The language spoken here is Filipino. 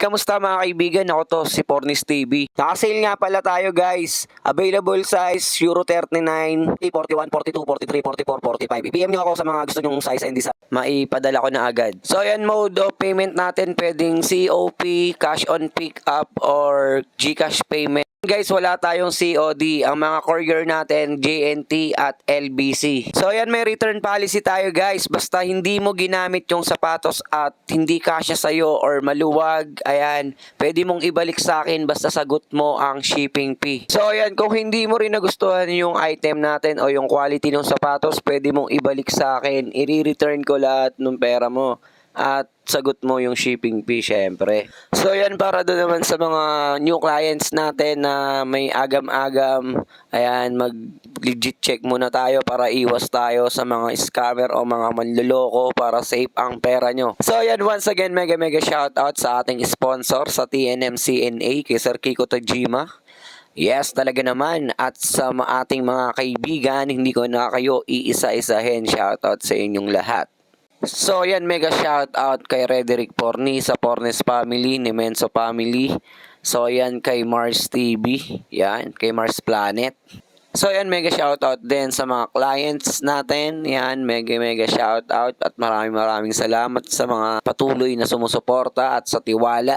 Kamusta mga kaibigan? Ako to, si Pornis TV. Nakasale nga pala tayo guys. Available size Euro 39, 41, 42, 43, 44, 45. I-PM nyo ako sa mga gusto nyong size and design. Maipadala ko na agad. So yan, mode of payment natin pwedeng COP, cash on pick up, or GCash payment. Guys, wala tayong COD. Ang mga courier natin, JNT at LBC. So yan, may return policy tayo guys. Basta hindi mo ginamit yung sapatos at hindi kasya sa'yo or maluwag, ayan, pwede mong ibalik sa akin basta sagot mo ang shipping fee. So ayan, kung hindi mo rin nagustuhan yung item natin o yung quality ng sapatos, pwede mong ibalik sa akin. I-return ko lahat ng pera mo at sagot mo yung shipping fee syempre. So yan, para doon naman sa mga new clients natin na may agam-agam, ayan, mag legit check muna tayo para iwas tayo sa mga scammer o mga manloloko para safe ang pera nyo. So yan, once again, mega shoutout sa ating sponsor sa TNMCNA kay Sir Kiko Tajima. Yes, talaga naman. At sa ating mga kaibigan, hindi ko na kayo iisa-isahin. Shoutout sa inyong lahat. So yan, mega shout out kay Rederick Porni sa Pornes family, ni Menso family. So yan, kay Mars TV, yan, kay Mars Planet. So yan, mega shout out din sa mga clients natin. Yan, mega shout out at maraming salamat sa mga patuloy na sumusuporta at sa tiwala.